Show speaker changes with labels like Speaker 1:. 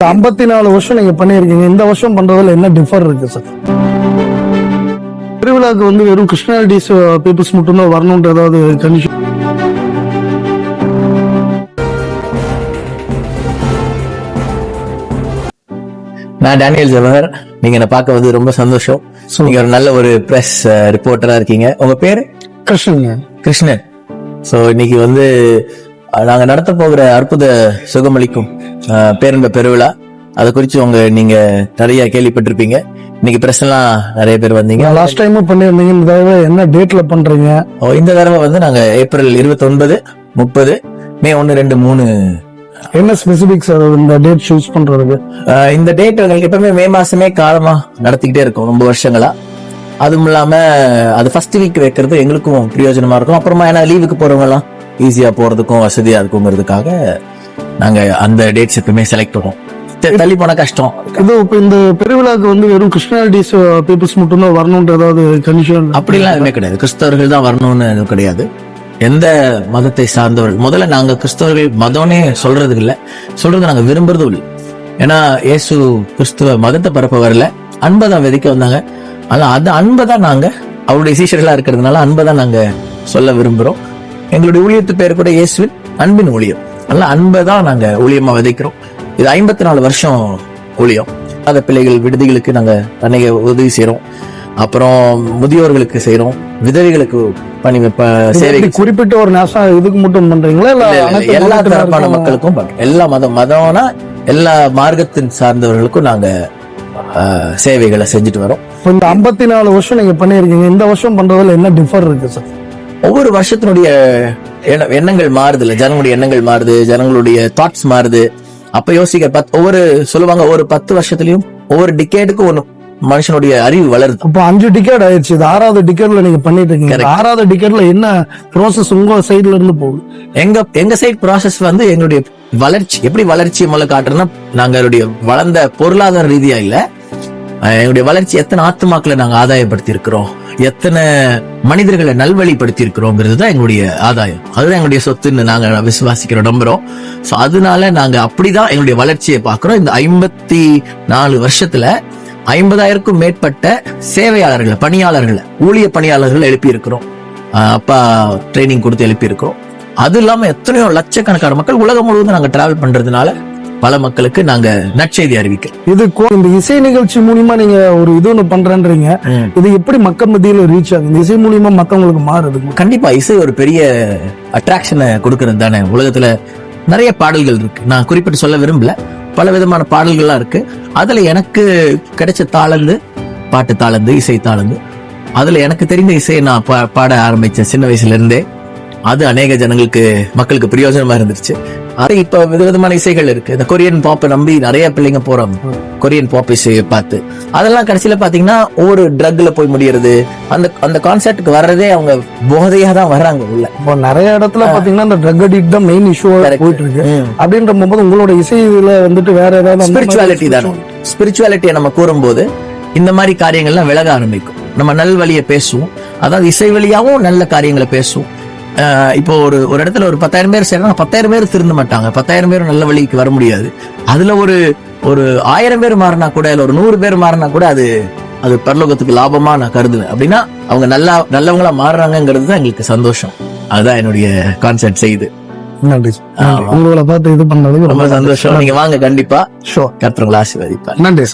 Speaker 1: 54 வருஷம் நீங்க பண்ணிருக்கீங்க. இந்த வருஷம் பண்றதுல என்ன டிஃபர் இருக்கு சார்? திருவிழாக்கு வந்து வெறும் கிருஷ்ணாலிட்டிஸ் பீப்புள்ஸ் மட்டும் தான் வரணும்ன்ற ஏதாவது கண்டிஷன்?
Speaker 2: நான் டேனியல் ஜவஹர். நீங்க என்ன பார்க்க வந்து ரொம்ப சந்தோஷம். நீங்க ஒரு நல்ல ஒரு பிரஸ் ரிப்போர்ட்டரா இருக்கீங்க. உங்க பேரு? கிருஷ்ணன். சோ இன்னைக்கு வந்து நாங்க நடத்த போகிற அற்புத சுகமளிக்கும் பேரன்ப பெருவிழா, அதை குறித்து நீங்க நிறைய கேள்விப்பட்டிருப்பீங்க. இன்னைக்கு பிரஸ் எல்லாம் நிறைய பேர் வந்தீங்க.
Speaker 1: லாஸ்ட் டைம் பண்ணிருந்தீங்க. இந்த தடவை என்ன டேட்ல பண்றீங்க?
Speaker 2: இந்த தடவை வந்து நாங்க ஏப்ரல் 29, 30, மே 1, 2, 3.
Speaker 1: என்ன ஸ்பெசிபிக்ஸ் இந்த டேட் சூஸ் பண்றதுக்கு?
Speaker 2: இந்த டேட் எங்களுக்கு எப்பவுமே மே மாசமே காலமா நடத்திக்கிட்டே இருக்கும் ரொம்ப வருஷங்களா. அதுவும் இல்லாம அது ஃபர்ஸ்ட் வீக் வைக்கிறது எங்களுக்கும் பிரயோஜனமா இருக்கும். அப்புறமா ஏன்னா லீவுக்கு போறவங்க எல்லாம் ஈஸியா போறதுக்கும் வசதியா இருக்குங்கிறதுக்காக நாங்க அந்த டேட்ஸ் எப்பவுமே செலக்ட் பண்ணுவோம். தள்ளி போன கஷ்டம்.
Speaker 1: இது இப்ப இந்த பெருவிழாக்கு வந்து வெறும் கிருஷ்ணாலிட்டிஸ் பீப்புள்ஸ் மட்டும் தான் வரணும்ன்ற ஏதாவது கண்டிஷன்?
Speaker 2: அப்படிலாம் எதுவுமே கிடையாது. கிறிஸ்தவர்கள் தான் வரணும்னு எதுவும் கிடையாது. எந்த மதத்தை சார்ந்தவர்கள், முதல்ல நாங்க கிறிஸ்தவர்கள் மதம்னே சொல்றது இல்ல, சொல்றது நாங்க விரும்புறதும் இல்லை. ஏன்னா இயேசு கிறிஸ்துவ மதத்தை பரப்ப வரல, அன்பை தான் விதைக்க வந்தாங்க. ஆனா அந்த அன்பை தான் நாங்க அவருடைய சீஷர்களா இருக்கிறதுனால அன்பை தான் நாங்க சொல்ல விரும்புறோம். எங்களுடைய ஊழியத்து பேர் கூட இயேசுவின் அன்பின் ஊழியம். அதனால அன்பை தான் நாங்க ஊழியமா விதைக்கிறோம். இது 54 வருஷம் ஊழியம். அந்த பிள்ளைகள் விடுதிகளுக்கு நாங்க அன்னைக்கு உதவி செய்யறோம். அப்புறம் முதியோர்களுக்கு செய்யறோம், விதவைகளுக்கு சேவை.
Speaker 1: குறிப்பிட்ட ஒரு நேசம் இதுக்கு மட்டும் பண்றீங்களா? இல்ல
Speaker 2: எல்லா தரப்பான மக்களுக்கும் பண்றோம். எல்லா மதம்னா எல்லா மார்க்கத்தின் சார்ந்தவர்களுக்கும் நாங்க சேவைகளை செஞ்சுட்டு வரோம்.
Speaker 1: இந்த 54 வருஷம் நீங்க பண்ணிருக்கீங்க. இந்த வருஷம் பண்றதுல என்ன டிஃபர் இருக்கு சார்?
Speaker 2: ஒவ்வொரு வருஷத்தினுடைய எண்ணங்கள் மாறுது, ஜனங்களுடைய எண்ணங்கள் மாறுது, ஜனங்களுடைய தாட்ஸ் மாறுது. அப்ப யோசிக்க ஒவ்வொரு சொல்லுவாங்க, ஒவ்வொரு 10 வருஷத்துலயும் ஒவ்வொரு டிகேடுக்கும் ஒண்ணு மனுஷனுடைய அறிவு வளருது.
Speaker 1: அப்ப 5 டிகேட் ஆயிடுச்சு. இது 6வது டிகேட்ல நீங்க பண்ணிட்டு இருக்கீங்க. 6வது டிகேட்ல என்ன ப்ராசஸ் உங்க சைடுல இருந்து போகுது?
Speaker 2: எங்க சைட் ப்ராசஸ் வந்து எங்களுடைய வளர்ச்சி. எப்படி வளர்ச்சி முதல்ல காட்டுறோம்னா, நாங்களுடைய வளர்ந்த பொருளாதார ரீதியா இல்ல, எங்களுடைய வளர்ச்சி எத்தனை ஆத்துமாக்களை நாங்க ஆதாயப்படுத்தி இருக்கிறோம், எத்தனை மனிதர்களை நல்வழிப்படுத்தி இருக்கிறோங்கிறது தான் எங்களுடைய ஆதாயம். அதுதான் எங்களுடைய சொத்துன்னு நாங்க விசுவாசிக்கிறோம், நம்புறோம். சோ அதனால நாங்க அப்படிதான் எங்களுடைய வளர்ச்சியை பாக்குறோம். இந்த 54 வருஷத்துல 50,000க்கும் மேற்பட்ட சேவையாளர்களை, பணியாளர்களை, ஊழிய பணியாளர்கள் எழுப்பி இருக்கிறோம். அப்பா ட்ரைனிங் கொடுத்து எழுப்பி இருக்கிறோம். அது இல்லாம எத்தனையோ லட்சக்கணக்கான மக்கள் உலகம் முழுவதும் நாங்க டிராவல் பண்றதுனால பல மக்களுக்கு நாங்க நற்செய்தி அறிவிக்கிறோம்.
Speaker 1: இது இந்த இசை நிகழ்ச்சி மூலியமா நீங்க ஒரு இது ஒண்ணு பண்றேன்றீங்க. இது எப்படி மக்கள் மத்தியில ரீச் ஆகுது? இந்த இசை மூலியமா மத்தவங்களுக்கு மாறுது?
Speaker 2: கண்டிப்பா இசை ஒரு பெரிய அட்ராக்ஷனை கொடுக்கறது தானே. உலகத்துல நிறைய பாடல்கள் இருக்கு, நான் குறிப்பிட்டு சொல்ல விரும்பல. பல விதமான பாடல்கள்லாம் இருக்கு. அதுல எனக்கு கிடைச்ச தாளந்து, பாட்டு தாளந்து, இசை தாளந்து, அதுல எனக்கு தெரிந்த இசையை நான் பாட ஆரம்பிச்சேன் சின்ன வயசுல இருந்தே. அது அநேக ஜனங்களுக்கு, மக்களுக்கு பிரயோஜனமா இருந்துருச்சு. அது இப்ப விதவிதமான இசைகள் இருக்கு. இந்த கொரியன் பாப்பை நம்பி நிறைய பிள்ளைங்க போறாங்க, கொரியன் பாப் இசையை பார்த்து. அதெல்லாம் கடைசியில பாத்தீங்கன்னா ஒவ்வொரு ட்ரக்ல போய் முடியறது. அந்த கான்செப்டுக்கு வர்றதே அவங்க போதையா தான் வர்றாங்க உள்ள.
Speaker 1: இப்போ நிறைய இடத்துல பாத்தீங்கன்னா இந்த ட்ரக் அடிக்ட் தான் மெயின் இஷ்யூ போயிட்டு இருக்கு. அப்படின்ற போது உங்களோட இசையில வந்துட்டு வேற ஏதாவது
Speaker 2: ஸ்பிரிச்சுவாலிட்டி தானே. ஸ்பிரிச்சுவாலிட்டியை நம்ம கூறும்போது இந்த மாதிரி காரியங்கள்லாம் விலக ஆரம்பிக்கும். நம்ம நல் வழியை பேசுவோம், அதாவது இசை வழியாவும் நல்ல காரியங்களை பேசுவோம். இப்போ ஒரு இடத்துல ஒரு 10,000 பேர் சேர்ந்தா 10,000 பேர் திருந்த மாட்டாங்க, 10,000 பேரும் நல்ல வழிக்கு வர முடியாது. அதுல ஒரு 1000 பேர் மாறினா கூட, இல்ல ஒரு 100 பேர் மாறினா கூட அது பரலோகத்துக்கு லாபமா நான் கருதுவேன். அப்படின்னா அவங்க நல்லவங்களா மாறுறாங்கிறது தான் எங்களுக்கு சந்தோஷம். அதுதான் என்னுடைய கான்செப்ட் செய்யுது.
Speaker 1: நன்றி. உங்களை பார்த்து இது பண்ணதுக்கு
Speaker 2: ரொம்ப சந்தோஷம். நீங்க வாங்க, கண்டிப்பா கர்த்தர் உங்களை ஆசீர்வதிப்பார்.
Speaker 1: நன்றி.